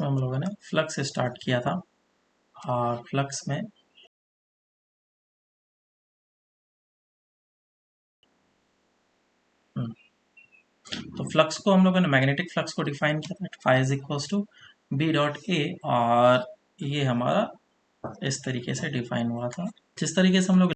में हम लोगों ने फ्लक्स स्टार्ट किया था और फ्लक्स में तो फ्लक्स को हम लोगों ने मैग्नेटिक फ्लक्स को डिफाइन किया था phi is equals to B dot A, और ये हमारा इस तरीके से डिफाइन हुआ था। जिस तरीके से हम लोग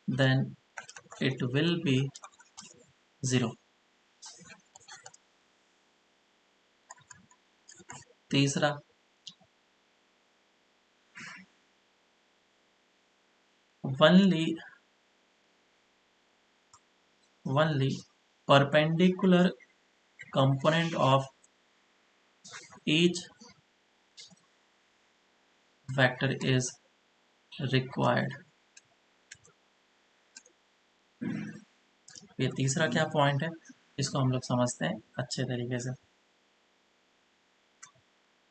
then it will be 0. तीसरा, only perpendicular component of each vector is required. ये तीसरा क्या पॉइंट है, इसको हम लोग समझते हैं अच्छे तरीके से।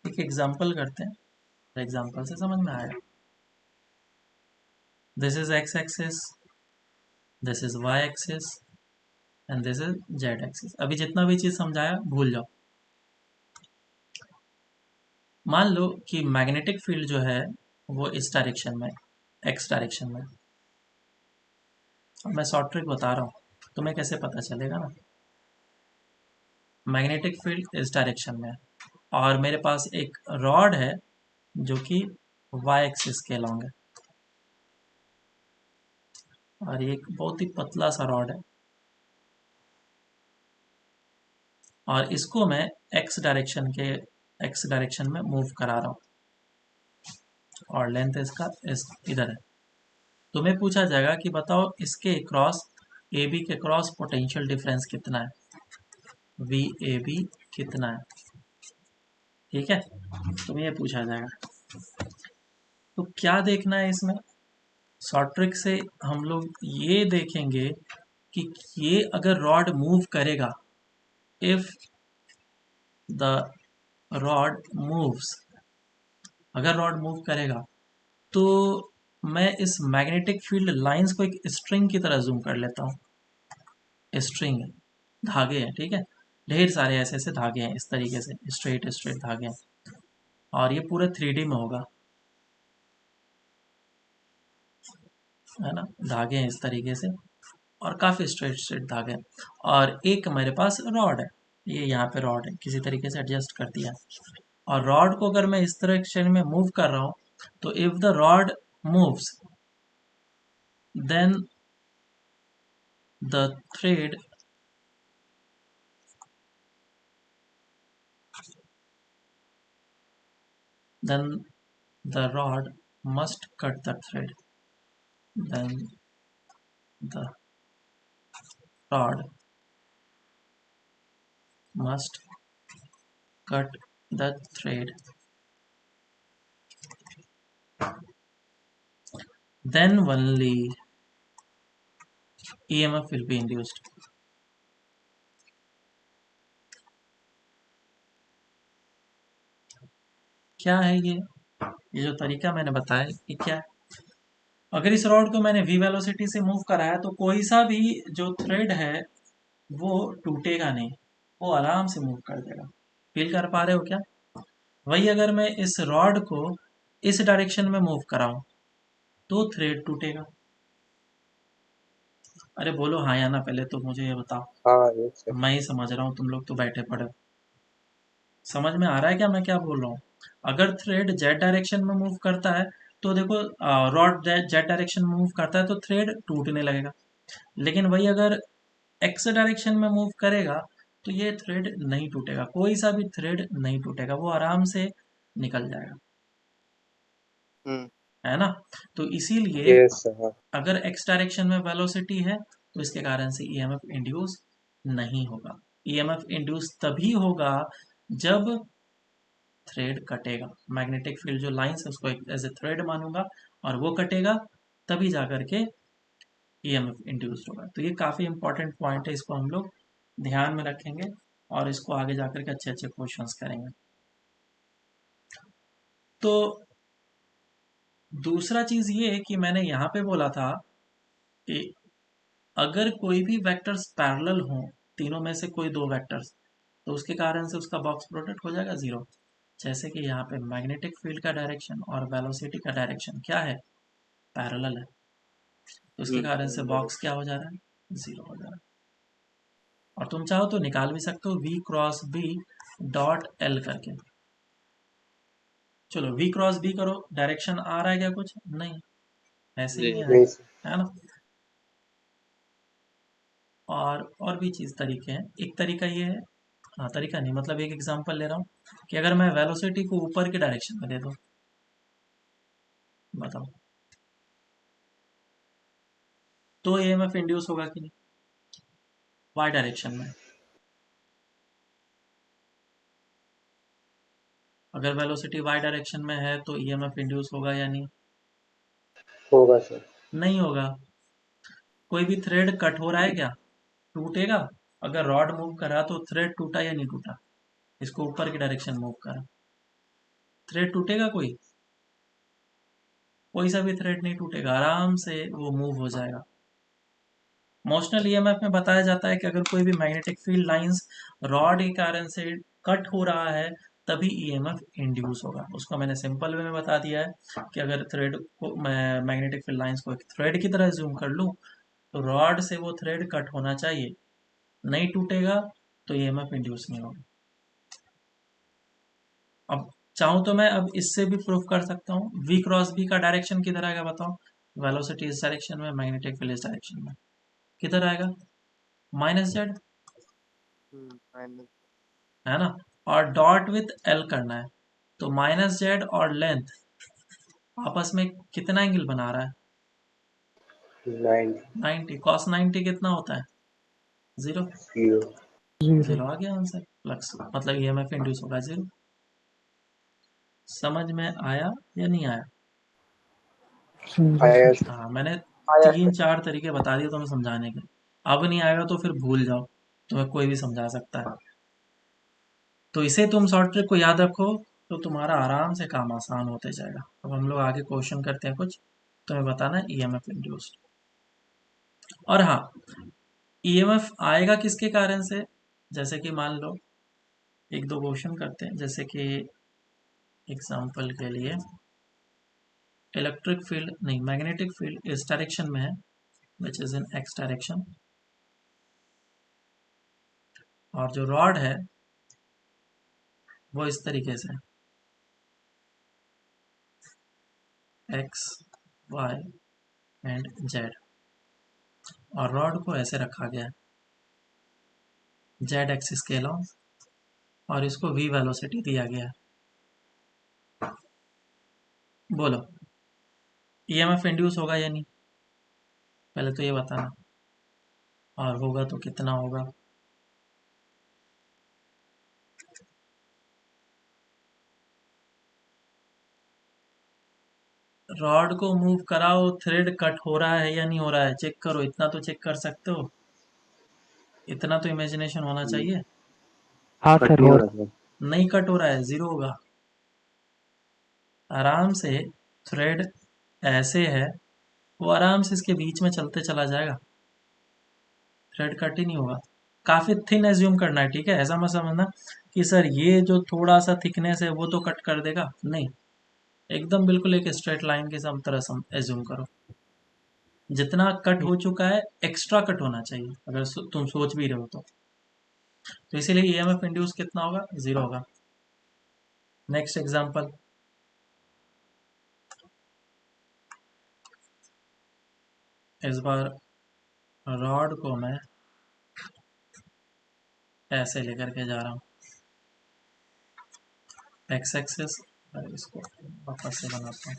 एक एग्जांपल करते हैं, एग्जांपल से समझ में आया। This is X axis, this is Y axis and this is Z axis. अभी जितना भी चीज समझाया भूल जाओ। मान लो कि मैग्नेटिक फील्ड जो है वो इस डायरेक्शन में, एक्स डायरेक्शन में। अब मैं शॉर्ट ट्रिक बता रहा हूँ, तुम्हें कैसे पता चलेगा ना। मैग्नेटिक फील्ड इस डायरेक्शन में और मेरे पास एक रॉड है जो कि वाई एक्सिस के अलॉन्ग है, और ये एक बहुत ही पतला सा रॉड है, और इसको मैं एक्स डायरेक्शन में मूव करा रहा हूँ, और लेंथ इसका इधर है। तुम्हें पूछा जाएगा कि बताओ इसके क्रॉस, ए बी के क्रॉस पोटेंशियल डिफरेंस कितना है, वी ए बी कितना है, ठीक है। तुम्हें ये पूछा जाएगा, तो क्या देखना है इसमें। शॉर्ट ट्रिक से हम लोग ये देखेंगे कि ये अगर रॉड मूव करेगा, इफ द रॉड मूव्स, अगर रॉड मूव करेगा तो मैं इस मैग्नेटिक फील्ड लाइंस को एक स्ट्रिंग की तरह जूम कर लेता हूँ। स्ट्रिंग है, धागे हैं, ठीक है, ढेर सारे ऐसे ऐसे धागे हैं, इस तरीके से स्ट्रेट स्ट्रेट धागे हैं, और ये पूरा 3D में होगा, है ना। धागे हैं इस तरीके से और काफ़ी स्ट्रेट स्ट्रेट धागे हैं, और एक मेरे पास रॉड है, ये यहाँ पे रॉड है, किसी तरीके से एडजस्ट कर दिया। और रॉड को अगर मैं इस डायरेक्शन में मूव कर रहा हूँ, तो if the rod moves then the thread then the rod must cut the thread, then the rod must cut the thread, then only EMF will be induced. क्या है ये जो तरीका मैंने बताया ये क्या है। अगर इस रॉड को मैंने v वेलोसिटी से मूव कराया तो कोई सा भी जो थ्रेड है वो टूटेगा नहीं, वो आराम से मूव कर देगा। फील कर पा रहे हो क्या। वही अगर मैं इस रॉड को इस डायरेक्शन में मूव कराऊं तो थ्रेड टूटेगा। अरे बोलो हाँ या ना, पहले तो मुझे ये बताओ। हाँ एक सेकंड। मैं ही समझ रहा हूँ, तुम लोग तो बैठे पड़े हो। समझ में आ रहा है क्या मैं क्या बोल रहा हूँ। अगर थ्रेड जेड डायरेक्शन में मूव करता है तो देखो, रॉड जेड डायरेक्शन में मूव करता है तो थ्रेड टूटने लगेगा। लेकिन वही अगर एक्स डायरेक्शन में मूव करेगा तो ये थ्रेड नहीं टूटेगा, कोई सा भी थ्रेड नहीं टूटेगा, वो आराम से निकल जाएगा, हम्म। है ना। तो इसीलिए यस हाँ। अगर एक्स डायरेक्शन में वेलोसिटी है तो इसके कारण से ईएमएफ इंड्यूस नहीं होगा। ईएमएफ इंड्यूस तभी होगा जब थ्रेड कटेगा। मैग्नेटिक फील्ड जो लाइंस है उसको एक एज ए थ्रेड मानूंगा और वो कटेगा, तभी जाकर के ईएमएफ इंड्यूस्ड होगा। तो ये काफ़ी इंपॉर्टेंट पॉइंट है, इसको हम लोग ध्यान में रखेंगे और इसको आगे जाकर के अच्छे अच्छे क्वेश्चंस करेंगे। तो दूसरा चीज़ ये है कि मैंने यहाँ पे बोला था कि अगर कोई भी वेक्टर्स पैरेलल हों, तीनों में से कोई दो वेक्टर्स, तो उसके कारण से उसका बॉक्स प्रोडक्ट हो जाएगा जीरो। जैसे कि यहाँ पे मैग्नेटिक फील्ड का डायरेक्शन और वेलोसिटी का डायरेक्शन क्या है, पैरेलल है, तो उसके कारण से बॉक्स क्या हो जा रहा है, जीरो हो जा रहा है। और तुम चाहो तो निकाल भी सकते हो v cross b dot L करके। चलो v क्रॉस b करो, डायरेक्शन आ रहा है क्या कुछ, नहीं, ऐसे ही जी नहीं नहीं आएगा, सर। है ना। और भी चीज़ तरीके हैं। एक तरीका ये है, हाँ तरीका नहीं मतलब एक एग्जांपल ले रहा हूँ कि अगर मैं वेलोसिटी को ऊपर की डायरेक्शन में दे दूँ, बताओ तो ईएमएफ इंड्यूस होगा कि नहीं, वाई डायरेक्शन में। अगर वेलोसिटी वाई डायरेक्शन में है तो ईएमएफ इंड्यूस होगा या नहीं? होगा सर। नहीं होगा। कोई भी थ्रेड कट हो रहा है क्या, टूटेगा? अगर रॉड मूव करा तो थ्रेड टूटा या नहीं टूटा, इसको ऊपर की डायरेक्शन मूव करा, थ्रेड टूटेगा? कोई सा भी थ्रेड नहीं टूटेगा, आराम से वो मूव हो जाएगा। मोशनल ईएमएफ में बताया जाता है कि अगर कोई भी मैग्नेटिक फील्ड लाइंस रॉड के कारण से कट हो रहा है तभी ईएमएफ इंड्यूस होगा। उसको मैंने सिंपल वे में बता दिया है कि अगर थ्रेड को मैं मैग्नेटिक फील्ड लाइंस को एक थ्रेड की तरह जूम कर लूँ तो रॉड से वो थ्रेड कट होना चाहिए, नहीं टूटेगा तो ईएमएफ इंड्यूस नहीं होगा। अब चाहूँ तो मैं अब इससे भी प्रूफ कर सकता हूँ। वी क्रॉस बी का डायरेक्शन किधर आएगा बताओ? वेलोसिटी इस डायरेक्शन में, मैग्नेटिक फील्ड इस डायरेक्शन में, किधर आएगा? Minus Z, minus. है ना? और डॉट विथ एल करना है, तो माइनस जेड और लेंथ आपस में कितना एंगल बना रहा है? 9 90। कॉस 90 कितना होता है? जीरो। 0। जीरो आ गया आंसर, फ्लक्स मतलब ईएमएफ इंड्यूस होगा जीरो। समझ में आया या नहीं आया? आया हाँ मैंने आया तीन सर। चार तरीके बता दिए तुम्हें समझाने के। अब नहीं आएगा तो फिर भूल जाओ, तुम्हें कोई भी समझा सकता है। तो इसे तुम शॉर्ट ट्रिक को याद रखो तो तुम्हारा आराम से काम आसान होते जाएगा। अब हम लोग आगे क्वेश्चन करते हैं कुछ, तुम्हें बताना है ईएमएफ इंड्यूस्ड। और हाँ, ईएमएफ आएगा किसके कारण से, जैसे कि मान लो एक दो क्वेश्चन करते हैं, जैसे कि एग्जांपल के लिए इलेक्ट्रिक फील्ड नहीं मैग्नेटिक फील्ड इस डायरेक्शन में है which is in x direction, और जो रॉड है वो इस तरीके से एक्स वाई एंड जेड, और रॉड को ऐसे रखा गया है जेड एक्सिस के अलोंग, और इसको वी वेलोसिटी दिया गया है। बोलो ईएमएफ इंड्यूस होगा या नहीं, पहले तो ये बताना, और होगा तो कितना होगा? रॉड को मूव कराओ, थ्रेड कट हो रहा है या नहीं हो रहा है, चेक करो, इतना तो चेक कर सकते हो, इतना तो इमेजिनेशन होना चाहिए। हाँ कट सर नहीं हो हो रहा। रहा सर। नहीं कट हो रहा है, जीरो होगा। आराम से थ्रेड ऐसे है, वो आराम से इसके बीच में चलते चला जाएगा, थ्रेड कट ही नहीं होगा। काफी थिन एज्यूम करना है, ठीक है? ऐसा मत समझना कि सर ये जो थोड़ा सा थिकनेस है वो तो कट कर देगा, नहीं, एकदम बिल्कुल एक स्ट्रेट लाइन के सम तरह सम एज्यूम करो। जितना कट हो चुका है एक्स्ट्रा कट होना चाहिए अगर तुम सोच भी रहे हो तो इसीलिए ईएमएफ इंड्यूस कितना होगा? जीरो होगा। नेक्स्ट एग्जांपल, इस बार रॉड को मैं ऐसे लेकर के जा रहा हूँ, एक्स एक्सिस, इसको वापस से बनाता हूँ,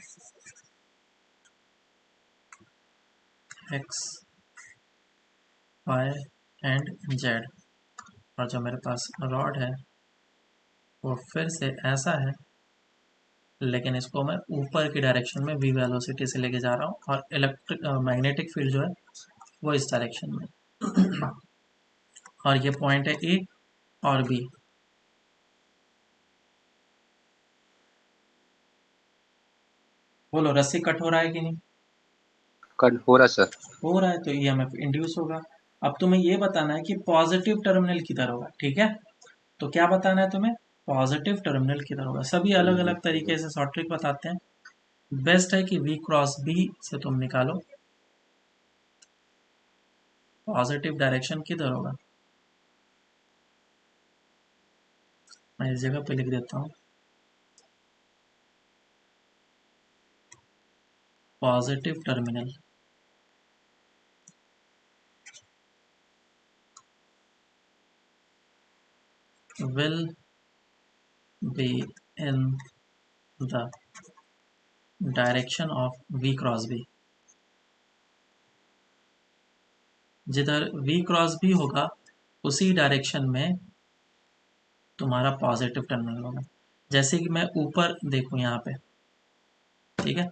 एक्स वाई एंड जेड, और जो मेरे पास रॉड है वो फिर से ऐसा है, लेकिन इसको मैं ऊपर की डायरेक्शन में वी वेलोसिटी से लेके जा रहा हूँ, और इलेक्ट्रिक मैग्नेटिक फील्ड जो है वो इस डायरेक्शन में और ये पॉइंट है ए और बी। बोलो रस्सी कट हो रहा है कि नहीं? कट हो रहा सर। हो रहा है तो ईएमएफ इंड्यूस होगा। अब तुम्हें ये बताना है कि पॉजिटिव टर्मिनल किधर होगा, ठीक है? तो क्या बताना है तुम्हें? पॉजिटिव टर्मिनल किधर होगा। सभी अलग अलग तरीके से शॉर्ट ट्रिक बताते हैं, बेस्ट है कि वी क्रॉस बी से तुम निकालो पॉजिटिव डायरेक्शन किधर होगा। मैं इस जगह पे लिख देता हूँ positive terminal, will be in the direction of v cross b। जिधर v क्रॉस b होगा उसी डायरेक्शन में तुम्हारा पॉजिटिव टर्मिनल होगा। जैसे कि मैं ऊपर देखूं यहाँ पे, ठीक है,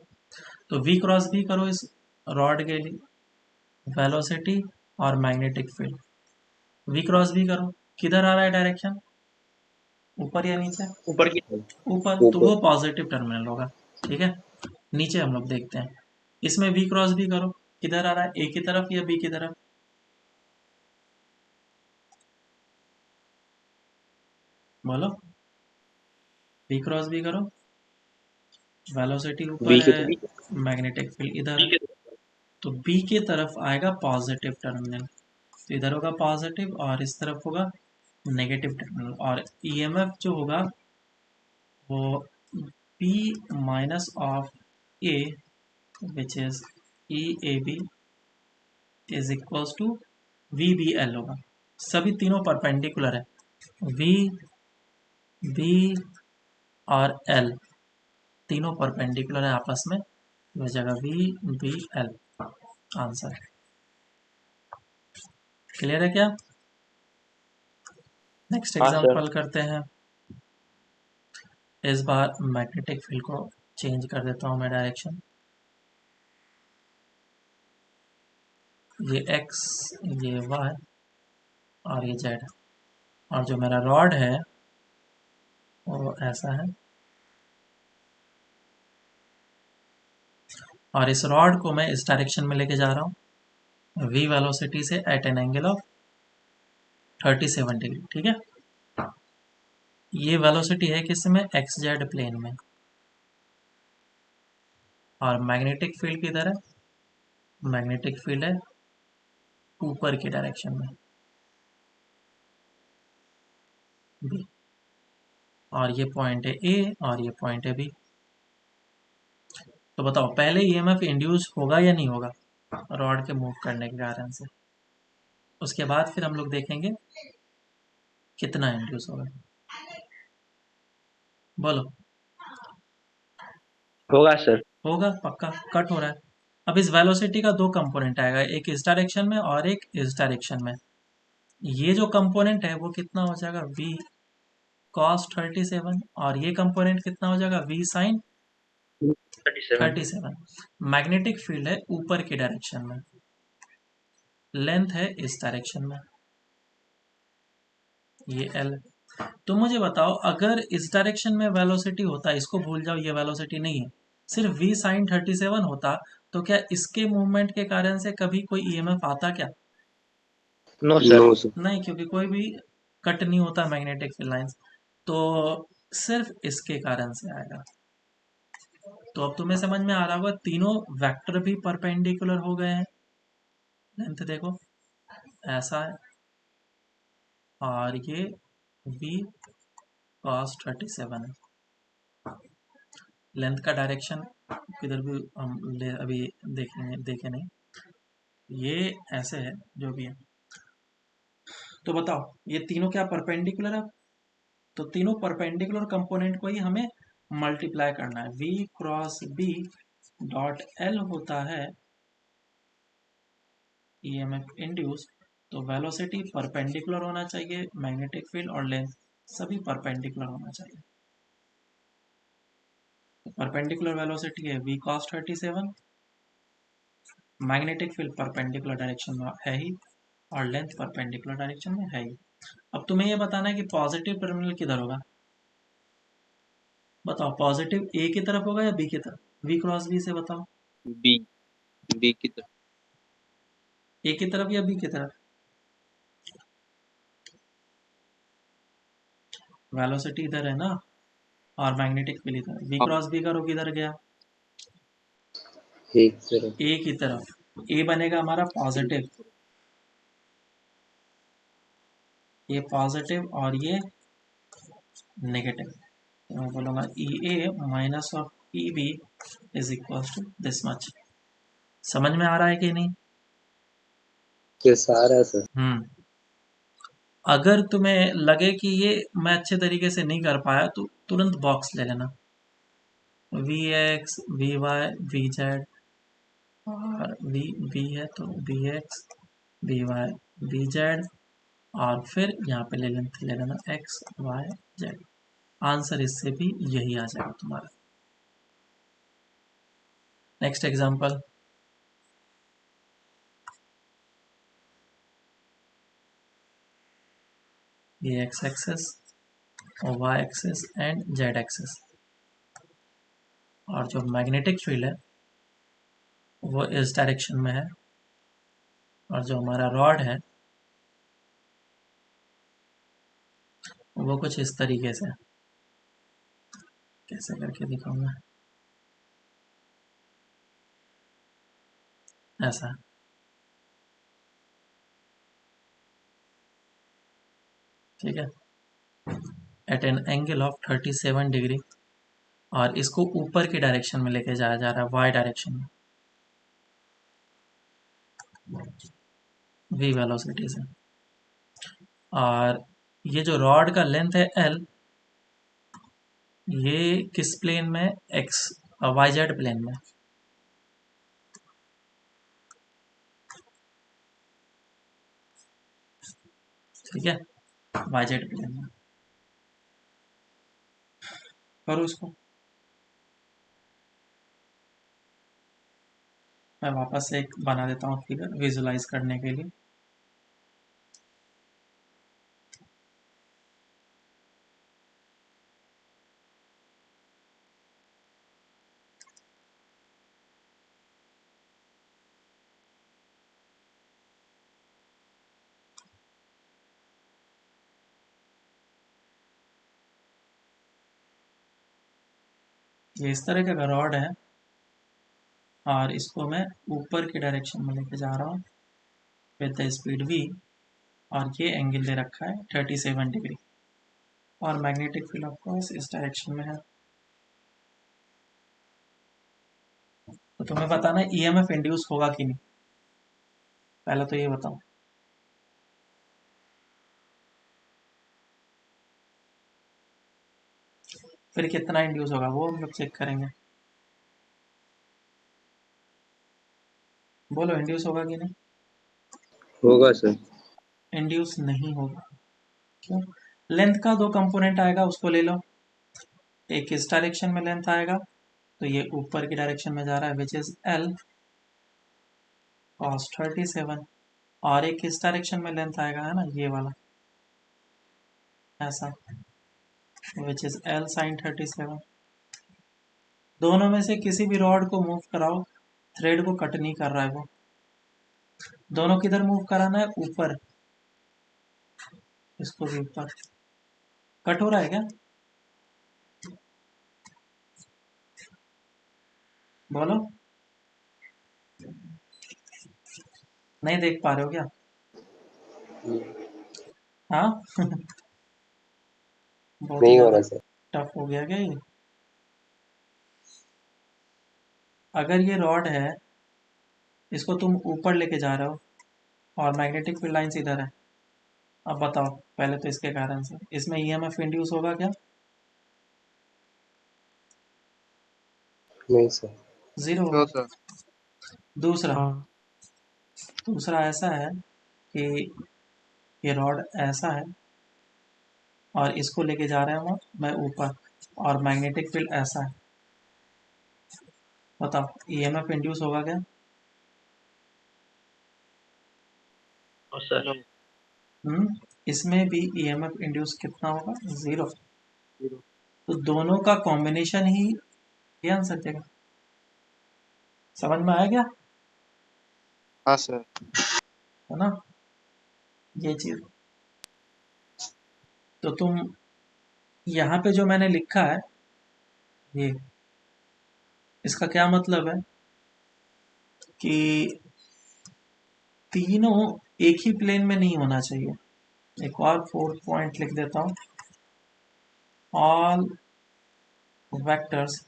तो v क्रॉस b करो इस रॉड के लिए वेलोसिटी और magnetic field. v cross b करो, किधर आ रहा है डायरेक्शन, ऊपर या नीचे? ऊपर की ऊपर, तो वो ऊपर पॉजिटिव टर्मिनल होगा। ठीक है, नीचे हम लोग देखते हैं, इसमें v क्रॉस b करो, किधर आ रहा है, a की तरफ या b की तरफ? बोलो, v क्रॉस b करो, वेलोसिटी बी ऊपर की है, मैग्नेटिक फील्ड इधर है, तो b की तरफ आएगा पॉजिटिव टर्मिनल, तो इधर होगा पॉजिटिव और इस तरफ होगा नेगेटिव टर्मिनल, और ईएमएफ जो होगा वो p minus of a which is E A B is equals to V B L होगा। सभी तीनों परपेंडिकुलर है, वी बी और एल तीनों परपेंडिकुलर है आपस में, तो जगह V B L answer. Clear है क्या? नेक्स्ट हाँ सर। एग्जांपल करते हैं। इस बार मैग्नेटिक फील्ड को चेंज कर देता हूँ मैं डायरेक्शन, ये एक्स, ये वाई और ये जेड, और जो मेरा रॉड है वो ऐसा है, और इस रॉड को मैं इस डायरेक्शन में लेके जा रहा हूँ v वेलोसिटी से at an angle of 37 degree. ठीक है, ये वेलोसिटी है किस में, एक्स जेड प्लेन में, और मैग्नेटिक फील्ड किधर है, मैग्नेटिक फील्ड है ऊपर की डायरेक्शन में b, और ये पॉइंट है a और ये पॉइंट है b। तो बताओ पहले ईएमएफ इंड्यूस होगा या नहीं होगा रॉड के मूव करने के कारण से, उसके बाद फिर हम लोग देखेंगे कितना इंड्यूस होगा। बोलो, होगा सर। होगा पक्का, कट हो रहा है। अब इस वेलोसिटी का दो कंपोनेंट आएगा, एक इस डायरेक्शन में और एक इस डायरेक्शन में। ये जो कंपोनेंट है वो कितना हो जाएगा, v cos 37, और ये कंपोनेंट कितना हो जाएगा, v sin 37। 37। मैग्नेटिक फील्ड है ऊपर की डायरेक्शन में, लेंथ है इस डायरेक्शन में, ये l। तो मुझे बताओ अगर इस डायरेक्शन में वेलोसिटी होता, इसको भूल जाओ, ये वेलोसिटी नहीं है, सिर्फ v sin 37 होता, तो क्या इसके मूवमेंट के कारण से कभी कोई ईएमएफ आता क्या? No sir. No sir. नहीं, क्योंकि कोई भी कट नहीं होता मैग्नेटिक फील्ड लाइंस, तो सिर्फ इसके कारण से आएगा। तो अब तुम्हें समझ में आ रहा होगा तीनों वेक्टर भी परपेंडिकुलर हो गए हैं। लेंथ देखो ऐसा है, और ये v cos 37 है। लेंथ का डायरेक्शन किधर भी हम अभी देखेंगे, देखे नहीं, ये ऐसे है जो भी है। तो बताओ ये तीनों क्या परपेंडिकुलर है, तो तीनों परपेंडिकुलर कंपोनेंट को ही हमें मल्टीप्लाई करना है। v cross b dot l होता है ईएमएफ इंड्यूस, तो वेलोसिटी परपेंडिकुलर होना चाहिए, मैग्नेटिक फील्ड और लेंथ सभी परपेंडिकुलर होना चाहिए। तो परपेंडिकुलर वेलोसिटी है v cos 37, magnetic field perpendicular direction में है ही, और लेंथ परपेंडिकुलर डायरेक्शन में है ही। अब तुम्हें ये बताना है कि पॉजिटिव टर्मिनल किधर होगा, बताओ पॉजिटिव ए की तरफ होगा या बी की तरफ, v क्रॉस बी से बताओ, बी बी की तरफ। ए की तरफ या बी की तरफ? वेलोसिटी इधर है ना, और मैग्नेटिक फील्ड इधर, v क्रॉस बी करो किधर गया, एक तरफ। ए की तरफ, ए बनेगा हमारा पॉजिटिव, ये पॉजिटिव और ये नेगेटिव, तो मैं बोलूँगा E A minus of E B is equal to this much. समझ में आ रहा है कि नहीं? के सारा सर। हम्म, अगर तुम्हें लगे कि ये मैं अच्छे तरीके से नहीं कर पाया तो तुरंत बॉक्स ले लेना, V X V Y V Z, और वी है तो V X V Y V Z, और फिर यहाँ पे ले लेना एक्स वाई जेड। आंसर इससे भी यही आ जाएगा तुम्हारा। नेक्स्ट एग्जांपल, ये एक्स एक्सिस और Y axis and Z axis, और जो मैग्नेटिक फील्ड है वो इस डायरेक्शन में है, और जो हमारा रॉड है वो कुछ इस तरीके से, कैसे करके दिखाऊंगा, ऐसा, ठीक है, at an angle of 37 degree, और इसको ऊपर की डायरेक्शन में लेके जाया जा रहा है, वाई डायरेक्शन में, वी वेलोसिटी से। और ये जो रॉड का लेंथ है एल, ये किस प्लेन में, एक्स वाई जेड प्लेन में, ठीक है, वाई जेड प्लेन में। करो इसको, मैं वापस से एक बना देता हूँ फिगर विजुलाइज करने के लिए। ये इस तरह का रॉड है, और इसको मैं ऊपर की डायरेक्शन में लेके जा रहा हूँ विद द स्पीड v, और ये एंगल दे रखा है 37 डिग्री, और मैग्नेटिक फील्ड ऑफ कोर्स इस डायरेक्शन में है। तो तुम्हें बताना ईएमएफ इंड्यूस होगा कि नहीं, पहले तो ये बताओ। फिर कितना इंड्यूस होगा वो हम लोग चेक करेंगे। बोलो इंड्यूस होगा कि नहीं। होगा सर। इंड्यूस नहीं होगा, क्यों? लेंथ का दो कंपोनेंट आएगा, उसको ले लो। एक इस डायरेक्शन में लेंथ आएगा, तो ये ऊपर की डायरेक्शन में जा रहा है, विच इज एल कॉस 37, और एक इस डायरेक्शन में लेंथ आएगा, है ना, ये वाला, ऐसा, विच इज एल साइन 37। दोनों में से किसी भी रॉड को मूव कराओ, थ्रेड को कट नहीं कर रहा है वो। दोनों किधर मूव कराना है, ऊपर, इसको भी ऊपर। कट हो रहा है क्या, बोलो। नहीं देख पा रहे हो क्या? हाँ बहुत ही नहीं हो ज्यादा रहा सर। टफ हो गया क्या ये? अगर ये रॉड है, इसको तुम ऊपर लेके जा रहे हो, और मैग्नेटिक फील्ड लाइंस इधर है, अब बताओ, पहले तो इसके कारण से इसमें ईएमएफ इंड्यूस होगा क्या? नहीं सर। जीरो नो होगा। सर। दूसरा, हाँ। दूसरा ऐसा है कि ये रॉड ऐसा है, और इसको लेके जा रहे हैं मैं ऊपर, और मैग्नेटिक फील्ड ऐसा है, बताओ ईएमएफ इंड्यूस होगा क्या? और सर। नो। इसमें भी ईएमएफ इंड्यूस कितना होगा, जीरो। जीरो। तो दोनों का कॉम्बिनेशन ही ये आंसर देगा। समझ में आया क्या, हाँ सर। है ना, ये चीज। तो तुम यहाँ पे जो मैंने लिखा है, ये, इसका क्या मतलब है कि तीनों एक ही प्लेन में नहीं होना चाहिए। एक और फोर्थ पॉइंट लिख देता हूँ, all vectors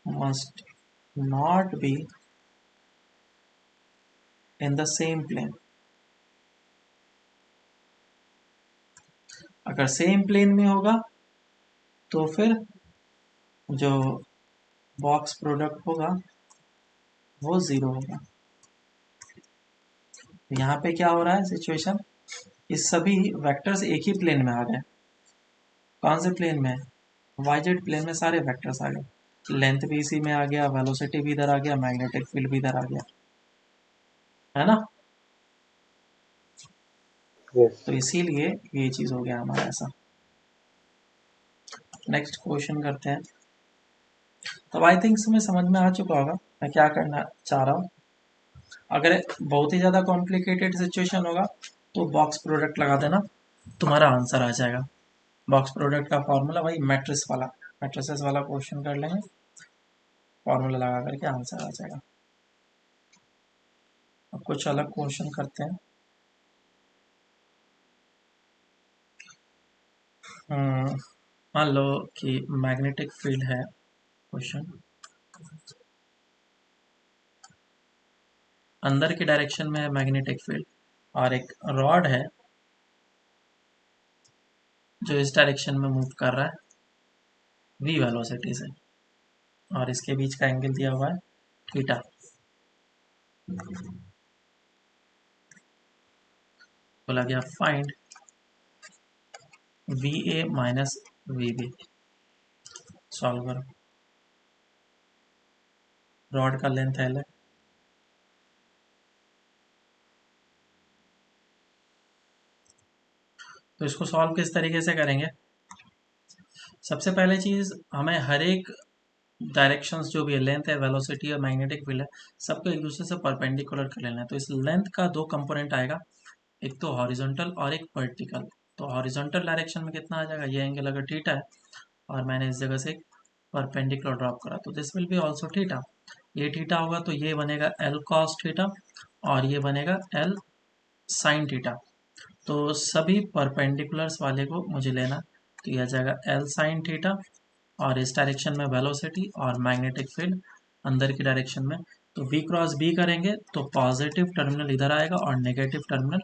must not be in the same plane. अगर सेम प्लेन में होगा तो फिर जो बॉक्स प्रोडक्ट होगा वो 0 होगा। यहाँ पे क्या हो रहा है सिचुएशन, इस सभी वेक्टर्स एक ही प्लेन में आ गए। कौन से प्लेन में? वाईजेड प्लेन में सारे वेक्टर्स आ गए। लेंथ भी इसी में आ गया, वेलोसिटी भी इधर आ गया, मैग्नेटिक फील्ड भी इधर आ गया, है ना। यस। तो इसीलिए ये चीज हो गया हमारा ऐसा। नेक्स्ट क्वेश्चन करते हैं। तो आई थिंक तुम्हें समझ में आ चुका होगा मैं क्या करना चाह रहा हूँ। अगर बहुत ही ज़्यादा कॉम्प्लिकेटेड सिचुएशन होगा तो बॉक्स प्रोडक्ट लगा देना, तुम्हारा आंसर आ जाएगा। बॉक्स प्रोडक्ट का फॉर्मूला वही मैट्रिक्स वाला, मैट्रिसेस वाला क्वेश्चन कर लेंगे, फॉर्मूला लगा करके आंसर आ जाएगा। अब कुछ अलग क्वेश्चन करते हैं। मान लो कि मैग्नेटिक फील्ड है क्वेश्चन, अंदर की डायरेक्शन में है मैग्नेटिक फील्ड, और एक रॉड है जो इस डायरेक्शन में मूव कर रहा है v वेलोसिटी से, और इसके बीच का एंगल दिया हुआ है थीटा। बोला गया find V A minus V B. Solve करो। रॉड का लेंथ एल है, तो इसको सॉल्व किस तरीके से करेंगे। सबसे पहले चीज, हमें हर एक डायरेक्शंस जो भी है, लेंथ है, वेलोसिटी है, मैग्नेटिक फील्ड है, सबको एक दूसरे से परपेंडिकुलर कर लेना है। तो इस लेंथ का दो कंपोनेंट आएगा, एक तो हॉरिजॉन्टल और एक वर्टिकल। तो हॉरिजॉन्टल डायरेक्शन में कितना आ जाएगा, ये एंगल अगर थीटा है और मैंने इस जगह से परपेंडिकुलर ड्रॉप करा तो this will B also theta. ये थीटा होगा तो ये बनेगा एल कॉस थीटा और ये बनेगा एल साइन थीटा। तो सभी परपेंडिकुलर्स वाले को मुझे लेना, तो यह आ जाएगा एल साइन थीटा, और इस डायरेक्शन में वेलोसिटी और मैग्नेटिक फील्ड अंदर की डायरेक्शन में। तो v क्रॉस b करेंगे तो पॉजिटिव टर्मिनल इधर आएगा और नेगेटिव टर्मिनल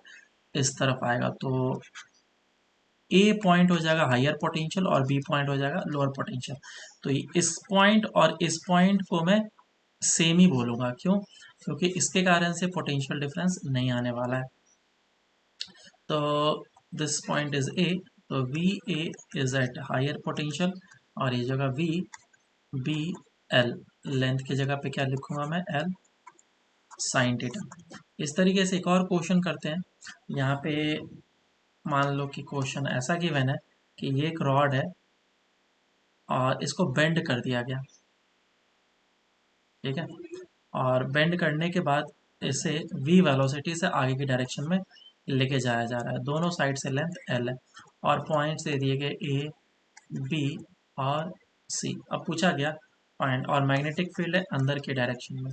इस तरफ आएगा। तो a पॉइंट हो जाएगा हायर पोटेंशियल और b पॉइंट हो जाएगा लोअर पोटेंशियल। तो इस पॉइंट और इस पॉइंट को मैं सेम ही बोलूँगा, क्यों? क्योंकि इसके कारण से पोटेंशियल डिफरेंस नहीं आने वाला है। तो दिस पॉइंट इज ए, तो V A is at higher potential, और ये जगह वी बी एल, लेंथ की जगह पे क्या लिखूंगा मैं, एल साइन थीटा। इस तरीके से एक और क्वेश्चन करते हैं। यहाँ पे मान लो कि क्वेश्चन ऐसा गिवन है कि ये एक रॉड है और इसको बेंड कर दिया गया, ठीक है, और बेंड करने के बाद इसे v वेलोसिटी से आगे की डायरेक्शन में लेके जाया जा रहा है। दोनों साइड से लेंथ l है और पॉइंट्स दे दिए गए a, b और c। अब पूछा गया फाइंड, और मैग्नेटिक फील्ड है अंदर की डायरेक्शन में,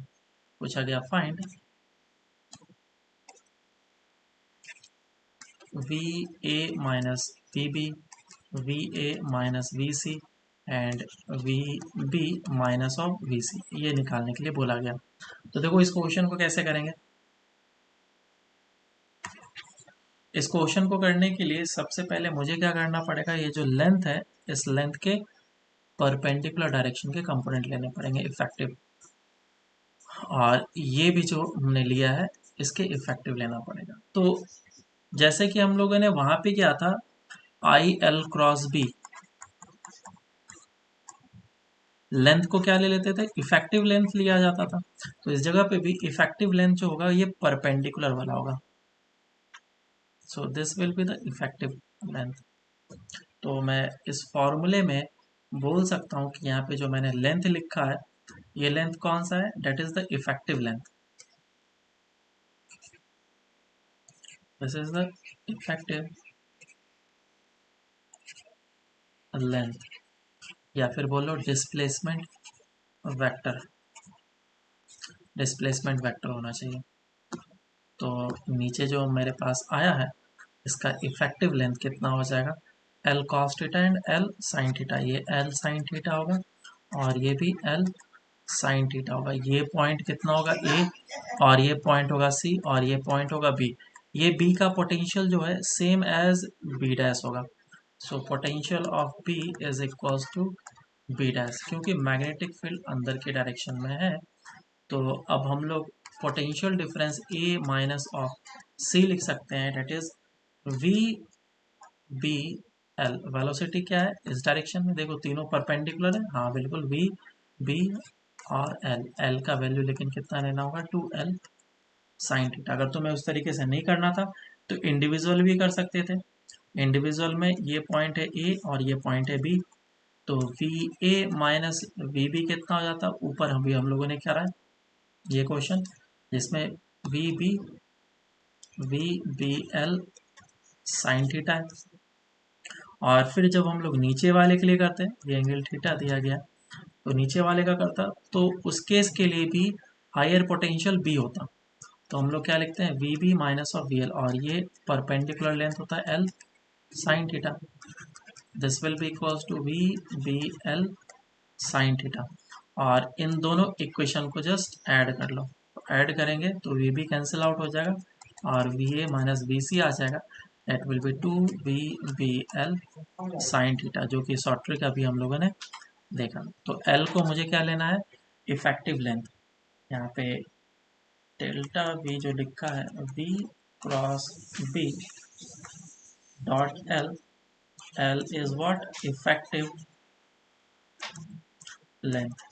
पूछा गया find V A minus V B, V A minus V C and V B minus of V C, ये निकालने के लिए बोला गया। तो देखो इस क्वेश्चन को कैसे करेंगे। इस क्वेश्चन को करने के लिए सबसे पहले मुझे क्या करना पड़ेगा, ये जो लेंथ है इस लेंथ के परपेंडिकुलर डायरेक्शन के कंपोनेंट लेने पड़ेंगे इफेक्टिव, और ये भी जो हमने लिया है इसके इफेक्टिव लेना पड़ेगा। तो जैसे कि हम लोगों ने वहां पे क्या था, I L cross B, length को क्या ले लेते थे, इफेक्टिव लेंथ लिया जाता था। तो इस जगह पे भी इफेक्टिव लेंथ जो होगा ये परपेंडिकुलर वाला होगा, so this will be the effective length. तो मैं इस फॉर्मूले में बोल सकता हूँ कि यहाँ पे जो मैंने लेंथ लिखा है ये लेंथ कौन सा है, that is the effective length, this is the effective length, या फिर बोलो डिस्प्लेसमेंट वेक्टर, डिस्प्लेसमेंट वेक्टर होना चाहिए। तो नीचे जो मेरे पास आया है इसका इफेक्टिव लेंथ कितना हो जाएगा, L cos theta and L sine theta, ये एल साइन थीटा होगा और ये भी एल साइन थीटा होगा। ये पॉइंट कितना होगा ए, और ये पॉइंट होगा सी, और ये पॉइंट होगा बी। ये बी का पोटेंशियल जो है सेम एज बी डैश होगा। So potential of B is equals to B dash. क्योंकि मैग्नेटिक फील्ड अंदर के डायरेक्शन में है, तो अब हम लोग potential difference A minus of C लिख सकते हैं, that is V B L. Velocity क्या है इस डायरेक्शन में, देखो तीनों परपेंडिकुलर है, हाँ बिल्कुल, वी बी और एल। एल का वैल्यू लेकिन कितना लेना होगा, 2l साइन थीटा। अगर तुम्हें उस तरीके से नहीं करना था तो इंडिविजुअल भी कर सकते थे। इंडिविजुअल में ये पॉइंट है ए और ये पॉइंट है बी, तो V A minus V B कितना हो जाता, ऊपर हम लोगों ने क्या रहा है ये क्वेश्चन, जिसमें V B L sine theta है। और फिर जब हम लोग नीचे वाले के लिए करते हैं, ये एंगल थीटा दिया गया, तो नीचे वाले का करता तो उस केस के लिए भी हायर पोटेंशियल बी होता। तो हम लोग क्या लिखते हैं, V B minus of V L, और ये परपेंडिकुलर लेंथ होता है L sine theta. This will be equals to V B L sine theta. और इन दोनों इक्वेशन को जस्ट ऐड कर लो, तो ऐड करेंगे तो वी बी कैंसिल आउट हो जाएगा और V A minus B C आ जाएगा। That will be 2 VBL sine theta, जो कि शॉर्ट ट्रिक अभी हम लोगों ने देखा। तो L को मुझे क्या लेना है, इफेक्टिव लेंथ। यहाँ पे डेल्टा V जो लिखा है, V cross B dot L is what, effective length.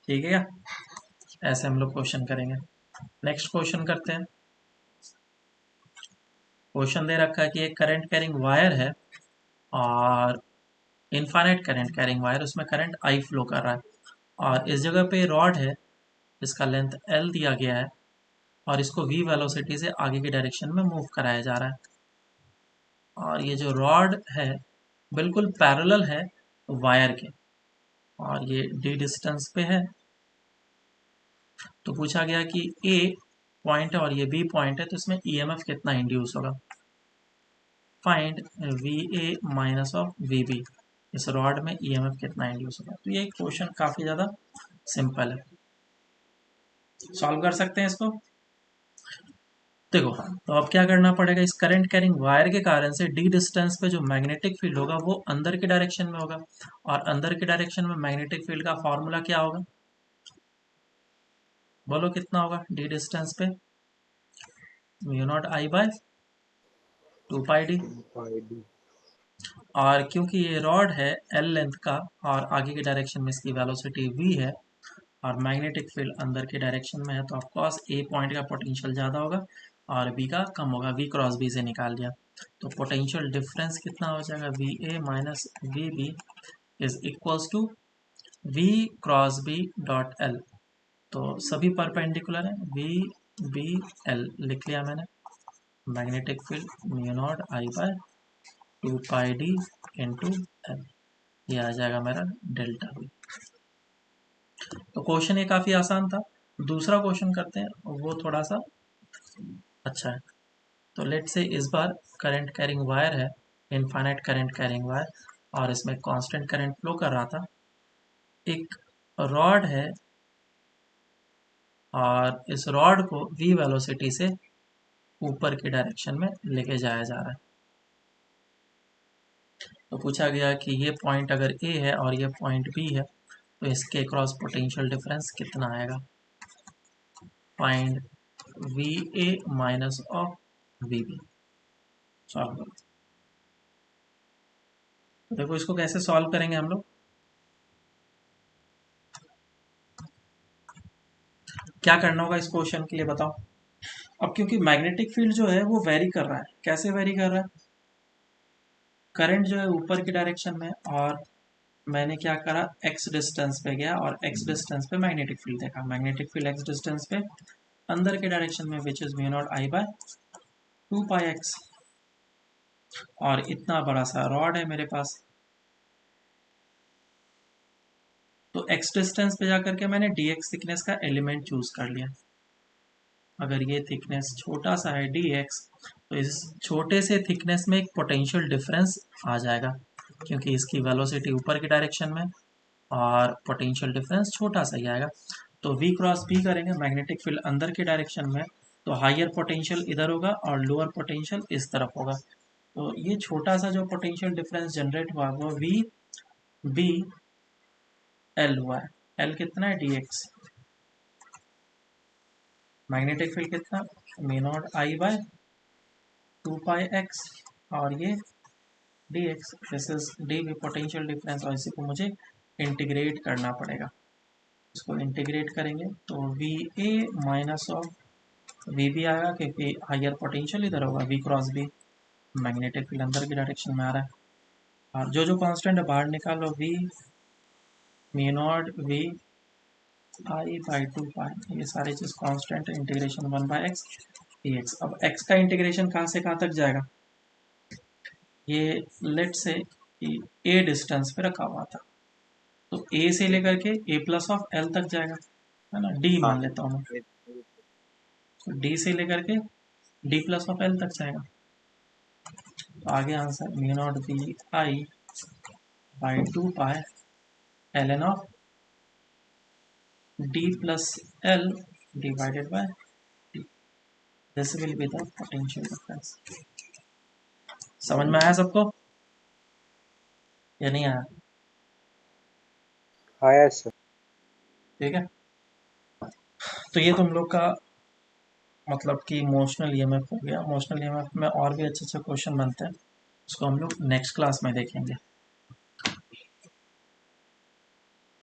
ठीक है क्या, ऐसे हम लोग क्वेश्चन करेंगे। नेक्स्ट क्वेश्चन करते हैं। क्वेश्चन दे रखा है कि एक करंट कैरिंग वायर है और इनफाइनाइट करंट कैरिंग वायर, उसमें करंट आई फ्लो कर रहा है, और इस जगह पे रॉड है, इसका लेंथ L दिया गया है, और इसको V वेलोसिटी से आगे की डायरेक्शन में मूव कराया जा रहा है। और ये जो रॉड है बिल्कुल पैरेलल है वायर के, और ये D डिस्टेंस पे है। तो पूछा गया कि A पॉइंट है और ये B पॉइंट है, तो इसमें EMF कितना इंड्यूस होगा। Find VA minus of VB, इस रॉड में EMF कितना इंड्यूस होगा। तो ये क्वेश्चन काफ़ी ज़्यादा सिंपल है, सॉल्व कर सकते हैं इसको। देखो, तो अब क्या करना पड़ेगा, इस करंट कैरिंग वायर के कारण से डी डिस्टेंस पे जो मैग्नेटिक फील्ड होगा वो अंदर के डायरेक्शन में होगा, और अंदर के डायरेक्शन में मैग्नेटिक फील्ड का फॉर्मूला क्या होगा, बोलो कितना होगा डी डिस्टेंस पे, mu nought I bye 2πd। ID और क्योंकि ये रॉड है एल लेंथ का और आगे के डायरेक्शन में इसकी वेलोसिटी v है और मैग्नेटिक फील्ड अंदर के डायरेक्शन में है, तो ऑफकोर्स ए पॉइंट का पोटेंशियल ज़्यादा होगा और बी का कम होगा। वी क्रॉस बी से निकाल दिया, तो पोटेंशियल डिफरेंस कितना हो जाएगा, V A minus V B is equals to V cross B dot L. तो सभी परपेंडिकुलर है, वी बी एल लिख लिया मैंने। Magnetic field mu nought I bye 2πd into L, ये आ जाएगा मेरा डेल्टा वी। तो क्वेश्चन ये काफ़ी आसान था। दूसरा क्वेश्चन करते हैं, वो थोड़ा सा अच्छा है। तो लेट से इस बार करंट कैरिंग वायर है, इनफाइनाइट करंट कैरिंग वायर, और इसमें कांस्टेंट करंट फ्लो कर रहा था। एक रॉड है और इस रॉड को v वेलोसिटी से ऊपर की डायरेक्शन में लेके जाया जा रहा है। तो पूछा गया कि ये पॉइंट अगर A है और ये पॉइंट B है, तो इसके क्रॉस पोटेंशियल डिफरेंस कितना आएगा। Find VA minus of VB। Solve करो। तो देखो इसको कैसे सॉल्व करेंगे हम लोग, क्या करना होगा इस क्वेश्चन के लिए बताओ। अब क्योंकि मैग्नेटिक फील्ड जो है वो वेरी कर रहा है, कैसे वेरी कर रहा है, करंट जो है ऊपर की डायरेक्शन में, और मैंने क्या करा, x डिस्टेंस पे गया और x डिस्टेंस पे मैग्नेटिक फील्ड देखा। मैग्नेटिक फील्ड x डिस्टेंस पे अंदर के डायरेक्शन में which is mu nought I by 2πx, और इतना बड़ा सा रॉड है मेरे पास, तो x डिस्टेंस पे जाकर के मैंने dx थिकनेस का एलिमेंट चूज कर लिया। अगर ये थिकनेस छोटा सा है dx, तो इस छोटे से थिकनेस में एक पोटेंशियल डिफरेंस आ जाएगा, क्योंकि इसकी वेलोसिटी ऊपर की डायरेक्शन में, और पोटेंशियल डिफरेंस छोटा सा ही आएगा। तो V क्रॉस B करेंगे, मैग्नेटिक फील्ड अंदर की डायरेक्शन में, तो हायर पोटेंशियल इधर होगा और लोअर पोटेंशियल इस तरफ होगा। तो ये छोटा सा जो पोटेंशियल डिफरेंस जनरेट हुआ वो VBL हुआ है। L कितना है, dx। मैग्नेटिक फील्ड कितना, mu nought I by 2πx, और ये dx, this is dv potential difference, और इसी को मुझे इंटीग्रेट करना पड़ेगा। इसको इंटीग्रेट करेंगे तो V A minus of V B आएगा, क्योंकि हायर पोटेंशियल इधर होगा, V cross B, magnetic field अंदर की डायरेक्शन में आ रहा है। और जो जो कांस्टेंट है बाहर निकालो, V mu nought V I by 2 pi, ये सारी चीज़ कांस्टेंट है। Integration 1/x dx। अब x का इंटीग्रेशन कहाँ से कहाँ तक जाएगा, ये लेट से a डिस्टेंस पे रखा हुआ था, तो a से लेकर के a प्लस ऑफ l तक जाएगा, है ना, d हाँ मान लेता हूँ मैं। तो d से लेकर के d प्लस ऑफ l तक जाएगा। तो आगे answer mu nought V I by 2 pi L N of d plus l divided by d। This will be the potential difference. समझ में आया सबको या नहीं आया? आया सर। ठीक है, तो ये तुम लोग का मतलब कि इमोशनल ईएमएफ हो गया। इमोशनल ईएमएफ में और भी अच्छे अच्छे क्वेश्चन बनते हैं, उसको हम लोग नेक्स्ट क्लास में देखेंगे।